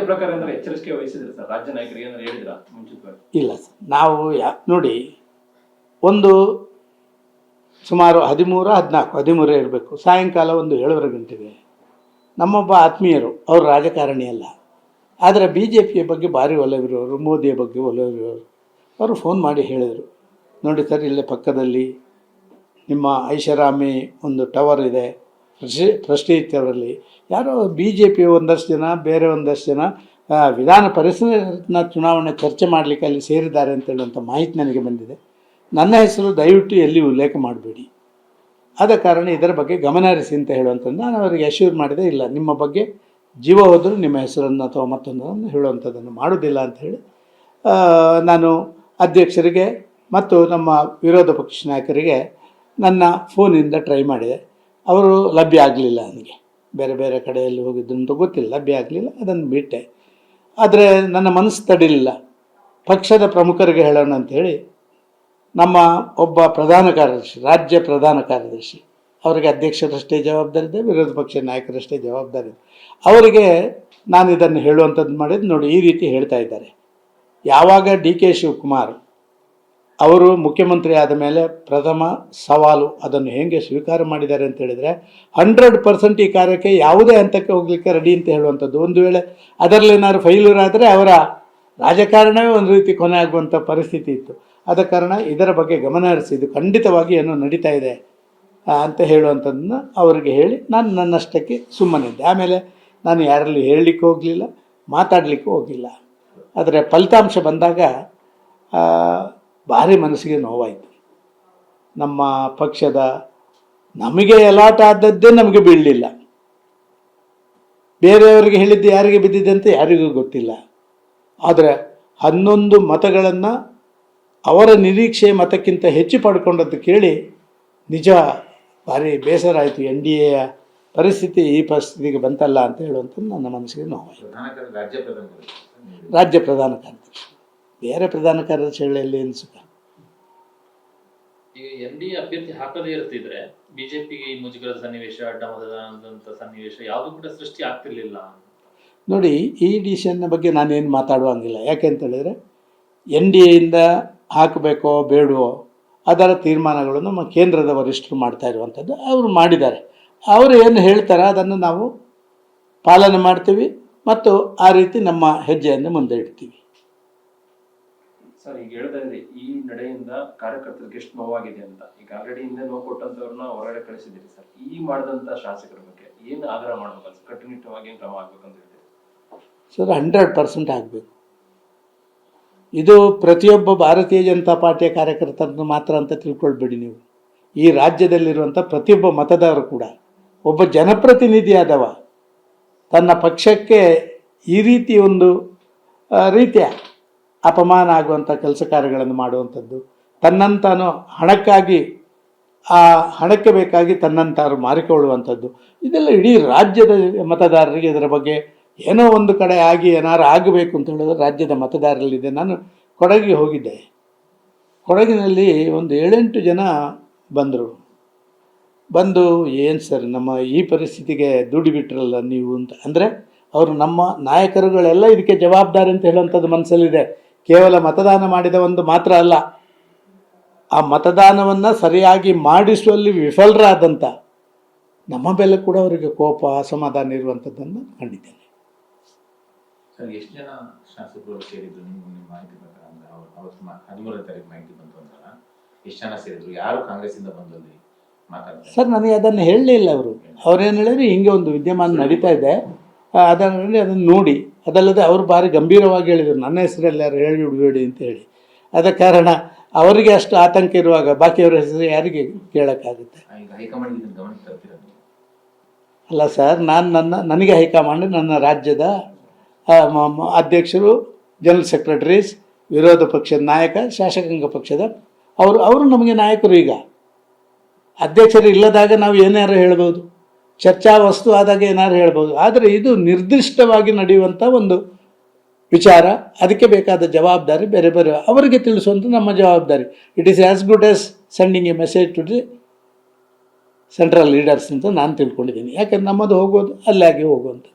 ಪ್ರಕಾರ ಅಂದ್ರೆ ಎಚ್ಚರಿಕೆ ವಹಿಸಿದ್ರೆ ಸರ್ ರಾಜ್ಯ ನಾಯಕರಿಗೆ ಏನಾದ್ರು ಹೇಳಿದ್ರ ಮುಂಚಿತವಾಗಿ? ಇಲ್ಲ ಸರ್, ನಾವು ನೋಡಿ, ಒಂದು ಸುಮಾರು 13 ಇರಬೇಕು, ಸಾಯಂಕಾಲ ಒಂದು 7 ಗಂಟೆಗೆ ನಮ್ಮೊಬ್ಬ ಆತ್ಮೀಯರು, ಅವರು ರಾಜಕಾರಣಿ ಅಲ್ಲ, ಆದರೆ ಬಿ ಜೆ ಪಿಯ ಬಗ್ಗೆ ಭಾರಿ ಒಲವಿರೋರು, ಮೋದಿಯ ಬಗ್ಗೆ ಒಲವಿರೋರು, ಅವರು ಫೋನ್ ಮಾಡಿ ಹೇಳಿದರು, ನೋಡಿ ಸರ್, ಇಲ್ಲೇ ಪಕ್ಕದಲ್ಲಿ ನಿಮ್ಮ ಐಷಾರಾಮಿ ಒಂದು ಟವರ್ ಇದೆ, ಪ್ರೆಸ್ಟೀಜ್ ಟವರಲ್ಲಿ ಯಾರೋ ಬಿ ಜೆ ಪಿಯ ಒಂದಷ್ಟು ಜನ, ಬೇರೆ ಒಂದಷ್ಟು ಜನ ವಿಧಾನ ಪರಿಷತ್ನ ಚುನಾವಣೆ ಚರ್ಚೆ ಮಾಡಲಿಕ್ಕೆ ಅಲ್ಲಿ ಸೇರಿದ್ದಾರೆ ಅಂತ ಹೇಳುವಂಥ ಮಾಹಿತಿ ನನಗೆ ಬಂದಿದೆ. ನನ್ನ ಹೆಸರು ದಯವಿಟ್ಟು ಎಲ್ಲಿ ಉಲ್ಲೇಖ ಮಾಡಬೇಡಿ, ಆದ ಕಾರಣ ಇದರ ಬಗ್ಗೆ ಗಮನ ಹರಿಸಿ ಅಂತ ಹೇಳುವಂಥದ್ದು ನಾನು ಅವರಿಗೆ ಅಶ್ಯೂರ್ ಮಾಡಿದೆ. ಇಲ್ಲ, ನಿಮ್ಮ ಬಗ್ಗೆ ಜೀವ ಹೋದರೂ ನಿಮ್ಮ ಹೆಸರನ್ನು ಅಥವಾ ಮತ್ತೊಂದನ್ನು ಹೇಳುವಂಥದ್ದನ್ನು ಮಾಡೋದಿಲ್ಲ ಅಂತ ಹೇಳಿ ನಾನು ಅಧ್ಯಕ್ಷರಿಗೆ ಮತ್ತು ನಮ್ಮ ವಿರೋಧ ಪಕ್ಷ ನಾಯಕರಿಗೆ ನನ್ನ ಫೋನಿಂದ ಟ್ರೈ ಮಾಡಿದೆ. ಅವರು ಲಭ್ಯ ಆಗಲಿಲ್ಲ. ನನಗೆ ಬೇರೆ ಬೇರೆ ಕಡೆಯಲ್ಲಿ ಹೋಗಿದ್ದು ಅಂತ ಗೊತ್ತಿಲ್ಲ, ಲಭ್ಯ ಆಗಲಿಲ್ಲ, ಅದನ್ನು ಬಿಟ್ಟೆ. ಆದರೆ ನನ್ನ ಮನಸ್ಸು ತಡಿಲಿಲ್ಲ, ಪಕ್ಷದ ಪ್ರಮುಖರಿಗೆ ಹೇಳೋಣ ಅಂಥೇಳಿ ನಮ್ಮ ಒಬ್ಬ ಪ್ರಧಾನ ಕಾರ್ಯದರ್ಶಿ, ರಾಜ್ಯ ಪ್ರಧಾನ ಕಾರ್ಯದರ್ಶಿ, ಅವರಿಗೆ ಅಧ್ಯಕ್ಷರಷ್ಟೇ ಜವಾಬ್ದಾರಿ ಇದೆ, ವಿರೋಧ ಪಕ್ಷ ನಾಯಕರಷ್ಟೇ ಜವಾಬ್ದಾರಿ ಇದೆ, ಅವರಿಗೆ ನಾನು ಇದನ್ನು ಹೇಳುವಂಥದ್ದು ಮಾಡಿದ್ದು. ನೋಡಿ, ಈ ರೀತಿ ಹೇಳ್ತಾ ಇದ್ದಾರೆ. ಯಾವಾಗ ಡಿ ಕೆ ಶಿವಕುಮಾರ್ ಅವರು ಮುಖ್ಯಮಂತ್ರಿ ಆದ ಮೇಲೆ ಪ್ರಥಮ ಸವಾಲು ಅದನ್ನು ಹೇಗೆ ಸ್ವೀಕಾರ ಮಾಡಿದ್ದಾರೆ ಅಂತ ಹೇಳಿದರೆ 100% ಈ ಕಾರ್ಯಕ್ಕೆ ಯಾವುದೇ ಹಂತಕ್ಕೆ ಹೋಗಲಿಕ್ಕೆ ರೆಡಿ ಅಂತ ಹೇಳುವಂಥದ್ದು. ಒಂದು ವೇಳೆ ಅದರಲ್ಲೇನಾದ್ರು ಫೈಲ್ಯೂರ್ ಆದರೆ ಅವರ ರಾಜಕಾರಣವೇ ಒಂದು ರೀತಿ ಕೊನೆ ಆಗುವಂಥ ಪರಿಸ್ಥಿತಿ ಇತ್ತು. ಆದ ಕಾರಣ ಇದರ ಬಗ್ಗೆ ಗಮನ ಹರಿಸಿದ್ದು ಖಂಡಿತವಾಗಿ ಏನೋ ನಡೀತಾ ಇದೆ ಅಂತ ಹೇಳುವಂಥದ್ದನ್ನು ಅವರಿಗೆ ಹೇಳಿ ನಾನು ನನ್ನಷ್ಟಕ್ಕೆ ಸುಮ್ಮನಿದ್ದೆ. ಆಮೇಲೆ ನಾನು ಯಾರಲ್ಲಿ ಹೇಳಲಿಕ್ಕೆ ಹೋಗಲಿಲ್ಲ, ಮಾತಾಡಲಿಕ್ಕೂ ಹೋಗಿಲ್ಲ. ಆದರೆ ಫಲಿತಾಂಶ ಬಂದಾಗ ಭಾರಿ ಮನಸ್ಸಿಗೆ ನೋವಾಯಿತು. ನಮ್ಮ ಪಕ್ಷದ ನಮಗೆ ಅಲಾಟ್ ಆದದ್ದೇ ನಮಗೆ ಬೀಳಲಿಲ್ಲ, ಬೇರೆಯವರಿಗೆ ಹೇಳಿದ್ದು ಯಾರಿಗೆ ಬಿದ್ದಿದೆ ಅಂತ ಯಾರಿಗೂ ಗೊತ್ತಿಲ್ಲ. ಆದರೆ 11 ಮತಗಳನ್ನು ಅವರ ನಿರೀಕ್ಷೆ ಮತಕ್ಕಿಂತ ಹೆಚ್ಚು ಪಡ್ಕೊಂಡದ್ದು ಕೇಳಿ ನಿಜ ಭಾರಿ ಬೇಸರ ಆಯಿತು. ಎನ್ ಡಿ ಎಯ ಪರಿಸ್ಥಿತಿ ಈ ಪರಿಸ್ಥಿತಿಗೆ ಬಂತಲ್ಲ ಅಂತ ಹೇಳುವಂಥದ್ದು ನನ್ನ ಮನಸ್ಸಿಗೆ ನೋವಾಯಿತು. ರಾಜ್ಯ ಪ್ರಧಾನ ಕಾರ್ಯದರ್ಶಿ, ಬೇರೆ ಪ್ರಧಾನ ಕಾರ್ಯದರ್ಶಿಗಳಲ್ಲಿ ಏನು ಸುಖ. ಈಗ ಎನ್ ಡಿ ಎ ಅಭ್ಯರ್ಥಿ ಹಾಕದೇ ಇರ್ತಿದ್ರೆ ಬಿಜೆಪಿಗೆ ಈ ಮುಜುಗರದ ಸನ್ನಿವೇಶ, ಅಡ್ಡ ಮತದಾನದಂಥ ಸನ್ನಿವೇಶ ಯಾವುದು ಕೂಡ ಸೃಷ್ಟಿ ಆಗ್ತಿರ್ಲಿಲ್ಲ. ನೋಡಿ, ಈ ಡಿಸಿಷನ್ನ ಬಗ್ಗೆ ನಾನೇನು ಮಾತಾಡುವಂಗಿಲ್ಲ. ಯಾಕೆ ಅಂತ ಹೇಳಿದರೆ ಎನ್ ಡಿ ಎಯಿಂದ ಹಾಕಬೇಕೋ ಬೇಡವೋ ಅದರ ತೀರ್ಮಾನಗಳು ನಮ್ಮ ಕೇಂದ್ರದ ವರಿಷ್ಠರು ಮಾಡ್ತಾ ಇರುವಂಥದ್ದು. ಅವರು ಮಾಡಿದ್ದಾರೆ, ಅವರು ಏನು ಹೇಳ್ತಾರೆ ಅದನ್ನು ನಾವು ಪಾಲನೆ ಮಾಡ್ತೀವಿ ಮತ್ತು ಆ ರೀತಿ ನಮ್ಮ ಹೆಜ್ಜೆಯನ್ನು ಮುಂದೆ ಇಡ್ತೀವಿ. ಸರ್, ಈಗ ಹೇಳ್ತಾ ಇದ್ರಿ ಈ ನಡೆಯಿಂದ ಕಾರ್ಯಕರ್ತರಿಗೆ ಎಷ್ಟು ನೋವಾಗಿದೆ ಅಂತ. ಈಗ ಆಲ್ರೆಡಿ ಹಿಂದೆ ನೋವು ಕೊಟ್ಟಂತವ್ರನ್ನ ಹೊರಗಡೆ ಕಳಿಸಿದ್ದೀರಿ ಸರ್. ಈ ಮಾಡಿದಂತ ಶಾಸಕರ ಬಗ್ಗೆ ಏನು ಆಗ್ರಹ ಮಾಡ್ಬೇಕು, ಕಟ್ಟುನಿಟ್ಟವಾಗಿ ಏನು ಕ್ರಮ ಆಗ್ಬೇಕಂತ ಹೇಳ್ತೀರಿ ಸರ್? 100% ಆಗಬೇಕು. ಇದು ಪ್ರತಿಯೊಬ್ಬ ಭಾರತೀಯ ಜನತಾ ಪಾರ್ಟಿಯ ಕಾರ್ಯಕರ್ತರನ್ನು ಮಾತ್ರ ಅಂತ ತಿಳ್ಕೊಳ್ಬೇಡಿ ನೀವು. ಈ ರಾಜ್ಯದಲ್ಲಿರುವಂಥ ಪ್ರತಿಯೊಬ್ಬ ಮತದಾರರು ಕೂಡ ಒಬ್ಬ ಜನಪ್ರತಿನಿಧಿಯಾದವ ತನ್ನ ಪಕ್ಷಕ್ಕೆ ಈ ರೀತಿ ಒಂದು ರೀತಿಯ ಅಪಮಾನ ಆಗುವಂಥ ಕೆಲಸ ಕಾರ್ಯಗಳನ್ನು ಮಾಡುವಂಥದ್ದು, ತನ್ನಂತಾನು ಹಣಕ್ಕಾಗಿ ಆ ಹಣಕ್ಕೆ ಬೇಕಾಗಿ ತನ್ನಂತಾರು ಮಾರಿಕೊಳ್ಳುವಂಥದ್ದು, ಇದೆಲ್ಲ ಇಡೀ ರಾಜ್ಯದ ಮತದಾರರಿಗೆ ಇದರ ಬಗ್ಗೆ ಏನೋ ಒಂದು ಕಡೆ ಆಗಿ ಏನಾರು ಆಗಬೇಕು ಅಂತ ಹೇಳಿದ್ರೆ ರಾಜ್ಯದ ಮತದಾರರಲ್ಲಿದೆ. ನಾನು ಕೊಡಗಿಗೆ ಹೋಗಿದ್ದೆ. ಕೊಡಗಿನಲ್ಲಿ ಒಂದು 7-8 ಜನ ಬಂದು ಏನು ಸರ್ ನಮ್ಮ ಈ ಪರಿಸ್ಥಿತಿಗೆ ದುಡಿಬಿಟ್ರಲ್ಲ ನೀವು ಅಂತ. ಅಂದರೆ ಅವರು ನಮ್ಮ ನಾಯಕರುಗಳೆಲ್ಲ ಇದಕ್ಕೆ ಜವಾಬ್ದಾರಿ ಅಂತ ಹೇಳುವಂಥದ್ದು ಮನಸ್ಸಲ್ಲಿದೆ. ಕೇವಲ ಮತದಾನ ಮಾಡಿದ ಒಂದು ಮಾತ್ರ ಅಲ್ಲ, ಆ ಮತದಾನವನ್ನು ಸರಿಯಾಗಿ ಮಾಡಿಸುವಲ್ಲಿ ವಿಫಲರಾದಂಥ ನಮ್ಮ ಬೆಲೆ ಕೂಡ ಅವರಿಗೆ ಕೋಪ, ಅಸಮಾಧಾನ ಇರುವಂಥದ್ದನ್ನು ಕಂಡಿದ್ದೇನೆ. ಸರ್, ಎಷ್ಟು ಜನ ಶಾಸಕರು ಸೇರಿದ್ರು ನಿಮ್ಮ ಮಾಹಿತಿ ಪ್ರಕಾರ? ಅಂದರೆ ಅವತ್ತು 13ನೇ ತಾರೀಕು ಮಾಹಿತಿ ಬಂತು ಅಂತಲ್ಲ, ಎಷ್ಟು ಜನ ಸೇರಿದ್ರು, ಯಾರು ಕಾಂಗ್ರೆಸ್ಸಿಂದ ಬಂದಲ್ಲಿ ಮಾತಾಡ್ತಾರೆ? ಸರ್, ನನಗೆ ಅದನ್ನು ಹೇಳಲಿಲ್ಲ. ಅವರೇನು ಹೇಳಿದ್ರೆ ಹಿಂಗೆ ಒಂದು ವಿದ್ಯಮಾನ ನಡೀತಾ ಇದೆ, ಅದನ್ನು ನೋಡಿ. ಅದಲ್ಲದೆ ಅವರು ಭಾರಿ ಗಂಭೀರವಾಗಿ ಹೇಳಿದರು, ನನ್ನ ಹೆಸರಲ್ಲಿ ಯಾರು ಹೇಳಿ ಬಿಡಬೇಡಿ ಅಂತ ಹೇಳಿ. ಆದ ಕಾರಣ ಅವರಿಗೆ ಅಷ್ಟು ಆತಂಕ ಇರುವಾಗ ಬಾಕಿಯವರ ಹೆಸರು ಯಾರಿಗೆ ಕೇಳೋಕ್ಕಾಗುತ್ತೆ? ಅಲ್ಲ ಸರ್, ನನಗೆ ಹೈಕಮಾಂಡ್, ನನ್ನ ರಾಜ್ಯದ ಅಧ್ಯಕ್ಷರು, ಜನರಲ್ ಸೆಕ್ರೆಟರೀಸ್, ವಿರೋಧ ಪಕ್ಷದ ನಾಯಕ, ಶಾಸಕಾಂಗ ಪಕ್ಷದ ಅವರು ನಮಗೆ ನಾಯಕರು. ಈಗ ಅಧ್ಯಕ್ಷರು ಇಲ್ಲದಾಗ ನಾವು ಏನಾರು ಹೇಳ್ಬೋದು, ಚರ್ಚಾ ವಸ್ತು ಆದಾಗ ಏನಾರು ಹೇಳ್ಬೋದು. ಆದರೆ ಇದು ನಿರ್ದಿಷ್ಟವಾಗಿ ನಡೆಯುವಂಥ ಒಂದು ವಿಚಾರ, ಅದಕ್ಕೆ ಬೇಕಾದ ಜವಾಬ್ದಾರಿ ಬೇರೆ ಬೇರೆ ಅವರಿಗೆ ತಿಳಿಸುವಂಥ ನಮ್ಮ ಜವಾಬ್ದಾರಿ. It is as good as sending a message to the central leaders ಅಂತ ನಾನು ತಿಳ್ಕೊಂಡಿದ್ದೀನಿ. ಯಾಕಂದ್ರೆ ನಮ್ಮದು ಹೋಗೋದು ಅಲ್ಲಾಗಿ ಹೋಗುವಂಥದ್ದು.